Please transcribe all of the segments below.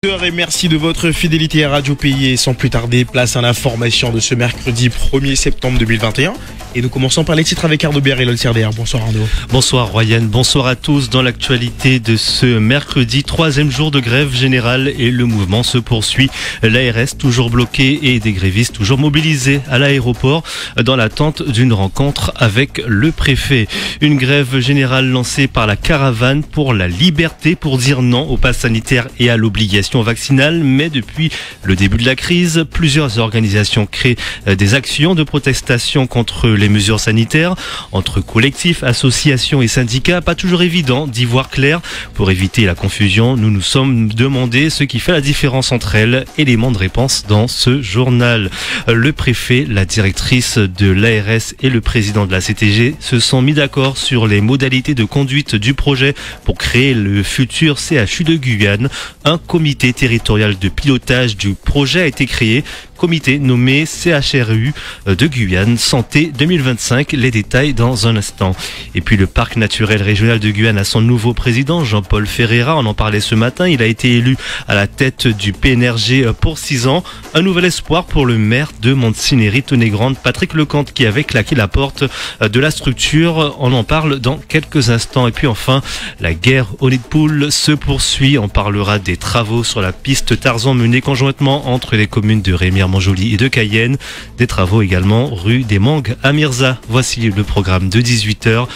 Et merci de votre fidélité à Radio Pays et sans plus tarder, place à l'information de ce mercredi 1er septembre 2021. Et nous commençons par les titres avec Arnaud Bière et l'Olcerdaire. Bonsoir Arnaud. Bonsoir Royan, bonsoir à tous. Dans l'actualité de ce mercredi, 3e jour de grève générale et le mouvement se poursuit. L'ARS toujours bloqué et des grévistes toujours mobilisés à l'aéroport dans l'attente d'une rencontre avec le préfet. Une grève générale lancée par la caravane pour la liberté pour dire non au pass sanitaire et à l'obligation vaccinale. Mais depuis le début de la crise, plusieurs organisations créent des actions de protestation contre les mesures sanitaires. Entre collectifs, associations et syndicats, pas toujours évident d'y voir clair. Pour éviter la confusion, nous nous sommes demandé ce qui fait la différence entre elles. Élément de réponse dans ce journal. Le préfet, la directrice de l'ARS et le président de la CTG se sont mis d'accord sur les modalités de conduite du projet pour créer le futur CHU de Guyane. Un comité territorial de pilotage du projet a été créé. Comité nommé CHRU de Guyane Santé 2025. Les détails dans un instant. Et puis le parc naturel régional de Guyane a son nouveau président, Jean-Paul Ferreira. On en parlait ce matin. Il a été élu à la tête du PNRG pour 6 ans. Un nouvel espoir pour le maire de Montsinéry-Tonnet-Grande, Patrick Lecante, qui avait claqué la porte de la structure. On en parle dans quelques instants. Et puis enfin, la guerre au nid de poule se poursuit. On parlera des travaux sur la piste Tarzan menés conjointement entre les communes de Rémière-Montjoly et de Cayenne. Des travaux également rue des Mangues à Mirza. Voici le programme de 18h.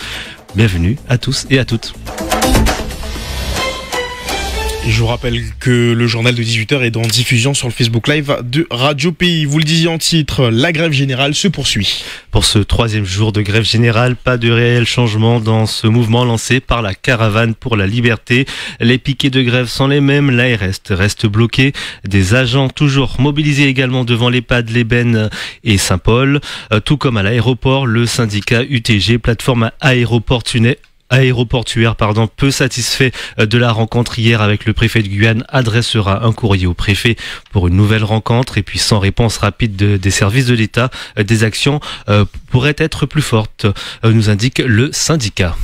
Bienvenue à tous et à toutes. Je vous rappelle que le journal de 18h est en diffusion sur le Facebook Live de Radio Pays. Vous le disiez en titre, la grève générale se poursuit. Pour ce 3e jour de grève générale, pas de réel changement dans ce mouvement lancé par la caravane pour la liberté. Les piquets de grève sont les mêmes, l'ARS reste bloqué. Des agents toujours mobilisés également devant l'EHPAD l'Ébène et Saint-Paul. Tout comme à l'aéroport, le syndicat UTG, plateforme aéroportuaire, peu satisfait de la rencontre hier avec le préfet de Guyane, adressera un courrier au préfet pour une nouvelle rencontre. Et puis sans réponse rapide des services de l'État, des actions pourraient être plus fortes, nous indique le syndicat.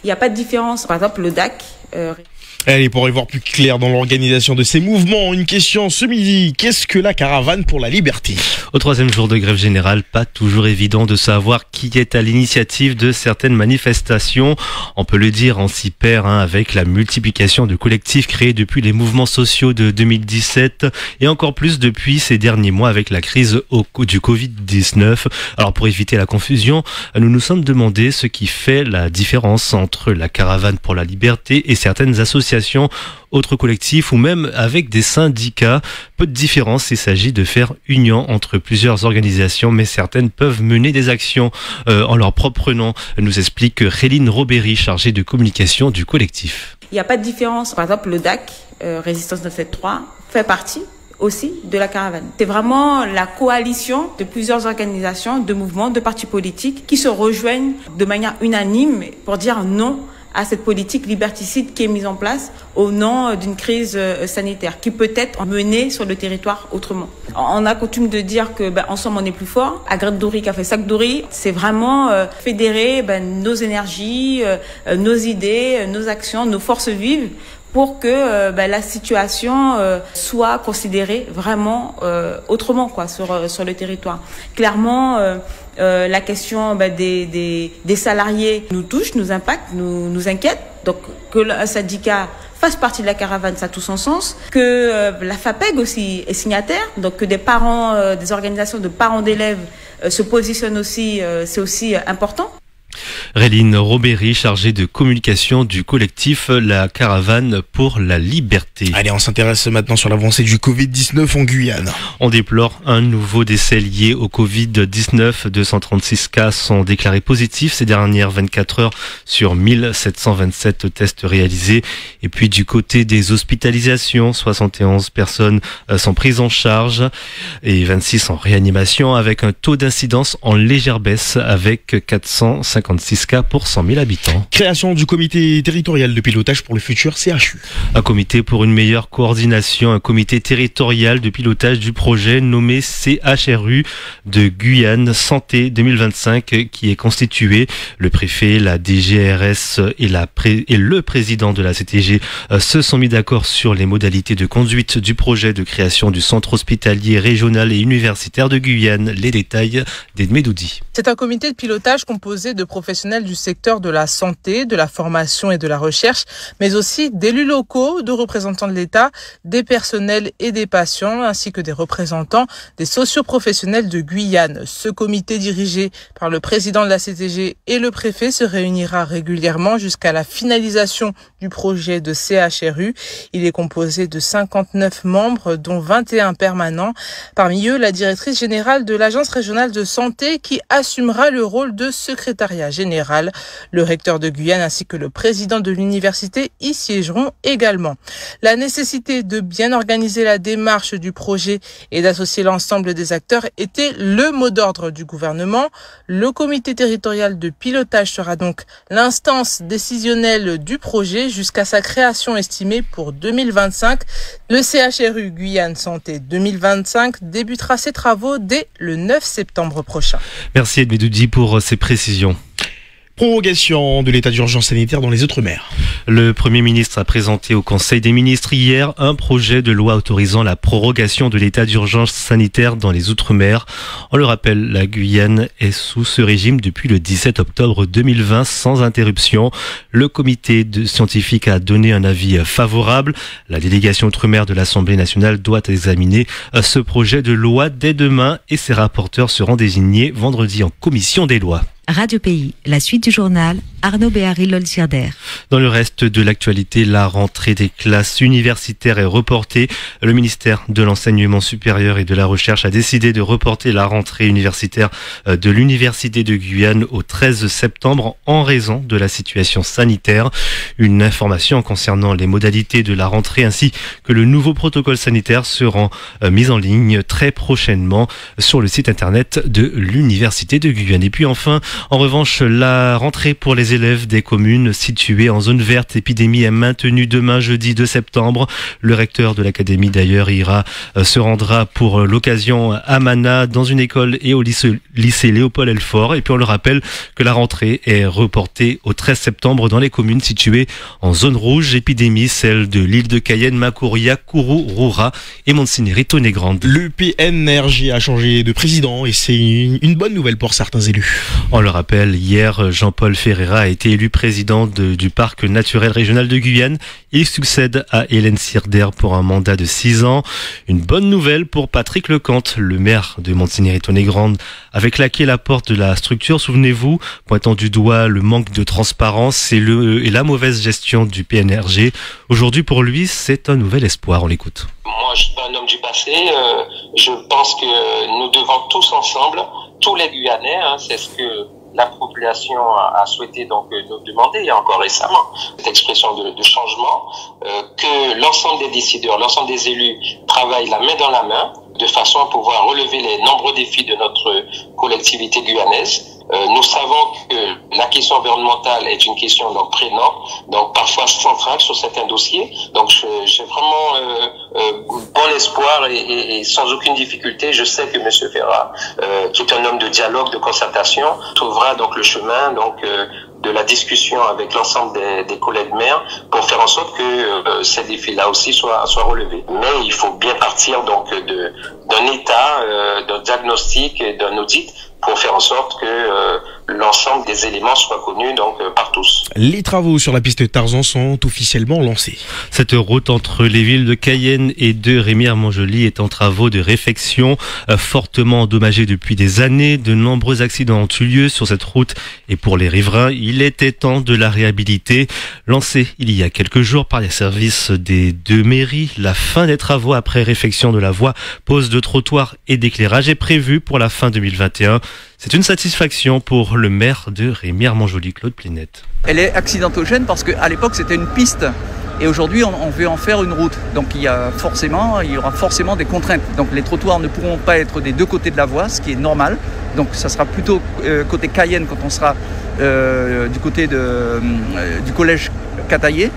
Il n'y a pas de différence. Par exemple, le DAC... Allez, pour y voir plus clair dans l'organisation de ces mouvements, une question ce midi. Qu'est-ce que la caravane pour la liberté ? Au 3e jour de grève générale, pas toujours évident de savoir qui est à l'initiative de certaines manifestations. On peut le dire, on s'y perd avec la multiplication de collectifs créés depuis les mouvements sociaux de 2017 et encore plus depuis ces derniers mois avec la crise du Covid-19. Alors pour éviter la confusion, nous nous sommes demandé ce qui fait la différence entre la caravane pour la liberté et certaines associations, autres collectifs ou même avec des syndicats. Peu de différence, il s'agit de faire union entre plusieurs organisations, mais certaines peuvent mener des actions en leur propre nom, nous explique Réline Robéry, chargée de communication du collectif. Il n'y a pas de différence. Par exemple, le DAC, Résistance 973, fait partie aussi de la caravane. C'est vraiment la coalition de plusieurs organisations, de mouvements, de partis politiques qui se rejoignent de manière unanime pour dire non à cette politique liberticide qui est mise en place au nom d'une crise sanitaire qui peut être menée sur le territoire autrement. On a coutume de dire que ensemble on est plus fort. Agrette Douri qui a fait Sac Douri, c'est vraiment fédérer nos énergies, nos idées, nos actions, nos forces vives pour que la situation soit considérée vraiment autrement sur le territoire. Clairement, la question des salariés nous touche, nous impacte, nous inquiète. Donc que un syndicat fasse partie de la caravane, ça a tout son sens. Que la FAPEG aussi est signataire, donc que des parents, des organisations de parents d'élèves se positionnent aussi, c'est aussi important. Réline Robéry, chargée de communication du collectif La Caravane pour la Liberté. Allez, on s'intéresse maintenant sur l'avancée du Covid-19 en Guyane. On déplore un nouveau décès lié au Covid-19. 236 cas sont déclarés positifs ces dernières 24 heures sur 1727 tests réalisés. Et puis du côté des hospitalisations, 71 personnes sont prises en charge et 26 en réanimation avec un taux d'incidence en légère baisse avec 450 56 cas pour 100 000 habitants. Création du comité territorial de pilotage pour le futur CHU. Un comité pour une meilleure coordination, un comité territorial de pilotage du projet nommé CHRU de Guyane Santé 2025 qui est constitué. Le préfet, la DGRS et le président de la CTG se sont mis d'accord sur les modalités de conduite du projet de création du centre hospitalier régional et universitaire de Guyane. Les détails d'Edmé Doudi. C'est un comité de pilotage composé de professionnels du secteur de la santé, de la formation et de la recherche, mais aussi d'élus locaux, de représentants de l'État, des personnels et des patients, ainsi que des représentants des socioprofessionnels de Guyane. Ce comité dirigé par le président de la CTG et le préfet se réunira régulièrement jusqu'à la finalisation du projet de CHRU. Il est composé de 59 membres, dont 21 permanents. Parmi eux, la directrice générale de l'Agence régionale de santé qui assumera le rôle de secrétariat général. Le recteur de Guyane ainsi que le président de l'université y siégeront également. La nécessité de bien organiser la démarche du projet et d'associer l'ensemble des acteurs était le mot d'ordre du gouvernement. Le comité territorial de pilotage sera donc l'instance décisionnelle du projet jusqu'à sa création estimée pour 2025. Le CHRU Guyane Santé 2025 débutera ses travaux dès le 9 septembre prochain. Merci Edmé Doudi pour ces précisions. Prorogation de l'état d'urgence sanitaire dans les Outre-mer. Le Premier ministre a présenté au Conseil des ministres hier un projet de loi autorisant la prorogation de l'état d'urgence sanitaire dans les Outre-mer. On le rappelle, la Guyane est sous ce régime depuis le 17 octobre 2020 sans interruption. Le comité scientifique a donné un avis favorable. La délégation Outre-mer de l'Assemblée nationale doit examiner ce projet de loi dès demain et ses rapporteurs seront désignés vendredi en commission des lois. Radio Pays, la suite du journal, Arnaud Béhari-Lolsirder. Dans le reste de l'actualité, la rentrée des classes universitaires est reportée. Le ministère de l'Enseignement supérieur et de la Recherche a décidé de reporter la rentrée universitaire de l'Université de Guyane au 13 septembre en raison de la situation sanitaire. Une information concernant les modalités de la rentrée ainsi que le nouveau protocole sanitaire seront mis en ligne très prochainement sur le site internet de l'Université de Guyane. Et puis enfin, en revanche, la rentrée pour les élèves des communes situées en zone verte épidémie est maintenue demain, jeudi 2 septembre. Le recteur de l'académie d'ailleurs se rendra pour l'occasion à Mana dans une école et au lycée Léopold Helfort. Et puis on le rappelle que la rentrée est reportée au 13 septembre dans les communes situées en zone rouge épidémie, celles de l'île de Cayenne, Makouria, Kourou, Roura et Montsinéry-Tonnegrande. Le PNRJ a changé de président et c'est une bonne nouvelle pour certains élus. On le rappelle, hier, Jean-Paul Ferreira a été élu président du parc naturel régional de Guyane. Il succède à Hélène Sirder pour un mandat de 6 ans. Une bonne nouvelle pour Patrick Lecante, le maire de Montsinéry-Tonnegrande, avait claqué la porte de la structure, souvenez-vous, pointant du doigt le manque de transparence et la mauvaise gestion du PNRJ. Aujourd'hui, pour lui, c'est un nouvel espoir. On l'écoute. Moi, je suis pas un homme du passé. Je pense que nous devons tous ensemble, tous les Guyanais, c'est ce que la population a souhaité donc nous demander encore récemment, cette expression de changement, que l'ensemble des décideurs, l'ensemble des élus travaillent la main dans la main de façon à pouvoir relever les nombreux défis de notre collectivité guyanaise. Nous savons que la question environnementale est une question donc prégnante, donc parfois centrale sur certains dossiers. Donc j'ai vraiment bon espoir et sans aucune difficulté, je sais que M. Ferra, qui est un homme de dialogue, de concertation, trouvera donc le chemin donc de la discussion avec l'ensemble des collègues maires pour faire en sorte que ces défis-là aussi soient relevés. Mais il faut bien partir donc d'un état, d'un diagnostic et d'un audit pour faire en sorte que l'ensemble des éléments soient connus donc par tous. Les travaux sur la piste Tarzan sont officiellement lancés. Cette route entre les villes de Cayenne et de Rémière-Montjoly est en travaux de réfection, fortement endommagée depuis des années. De nombreux accidents ont eu lieu sur cette route et pour les riverains, il était temps de la réhabiliter. Lancée il y a quelques jours par les services des deux mairies, la fin des travaux après réfection de la voie, pose de trottoirs et d'éclairage est prévue pour la fin 2021. C'est une satisfaction pour le maire de Rémière-Montjoly, Claude Plinette. Elle est accidentogène parce qu'à l'époque c'était une piste Et aujourd'hui, on veut en faire une route. Donc il y aura forcément des contraintes. Donc les trottoirs ne pourront pas être des deux côtés de la voie, ce qui est normal. Donc ça sera plutôt côté Cayenne quand on sera du côté du collège Cataillé.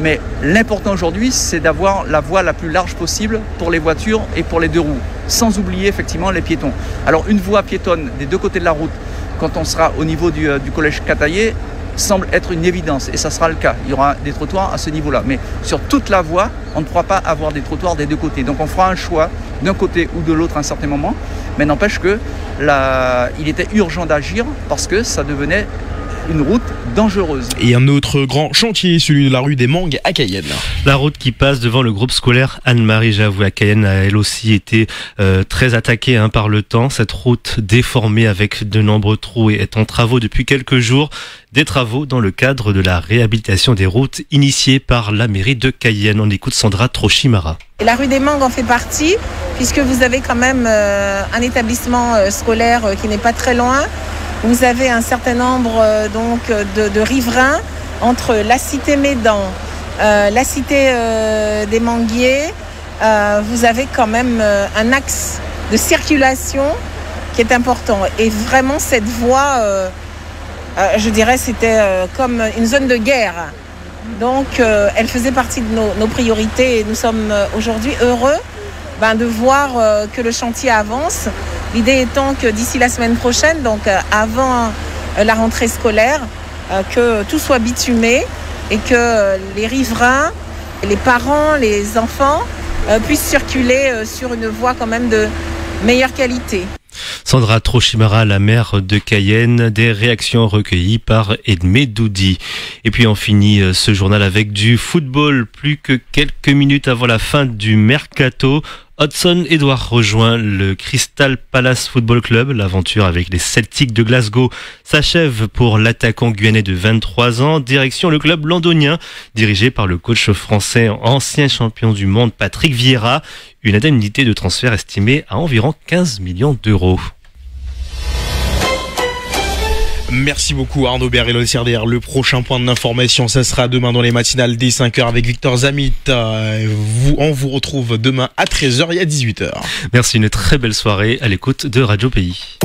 Mais l'important aujourd'hui, c'est d'avoir la voie la plus large possible pour les voitures et pour les deux roues, sans oublier effectivement les piétons. Alors une voie piétonne des deux côtés de la route, quand on sera au niveau du collège Cataillé, semble être une évidence, et ça sera le cas. Il y aura des trottoirs à ce niveau-là. Mais sur toute la voie, on ne pourra pas avoir des trottoirs des deux côtés. Donc on fera un choix d'un côté ou de l'autre à un certain moment, mais n'empêche que il était urgent d'agir parce que ça devenait une route dangereuse. Et un autre grand chantier, celui de la rue des Mangues à Cayenne. La route qui passe devant le groupe scolaire Anne-Marie Javoué à Cayenne a elle aussi été très attaquée par le temps. Cette route déformée avec de nombreux trous est en travaux depuis quelques jours. Des travaux dans le cadre de la réhabilitation des routes initiée par la mairie de Cayenne. On écoute Sandra Trochimara. Et la rue des Mangues en fait partie, puisque vous avez quand même un établissement scolaire qui n'est pas très loin. Vous avez un certain nombre de riverains entre la cité Médan, la cité des Manguiers. Vous avez quand même un axe de circulation qui est important. Et vraiment, cette voie, je dirais, c'était comme une zone de guerre. Donc, elle faisait partie de nos priorités et nous sommes aujourd'hui heureux de voir que le chantier avance. L'idée étant que d'ici la semaine prochaine, donc avant la rentrée scolaire, que tout soit bitumé et que les riverains, les parents, les enfants puissent circuler sur une voie quand même de meilleure qualité. Sandra Trochimara, la maire de Cayenne, des réactions recueillies par Edmé Doudi. Et puis on finit ce journal avec du football. Plus que quelques minutes avant la fin du mercato, Hudson Edouard rejoint le Crystal Palace Football Club. L'aventure avec les Celtics de Glasgow s'achève pour l'attaquant guyanais de 23 ans. Direction le club londonien, dirigé par le coach français ancien champion du monde Patrick Vieira. Une indemnité de transfert estimée à environ 15 millions d'euros. Merci beaucoup Arnaud Béar et LCRDR. Le prochain point d'information, ça sera demain dans les matinales dès 5h avec Victor Zamit. On vous retrouve demain à 13h et à 18h. Merci, une très belle soirée à l'écoute de Radio Pays.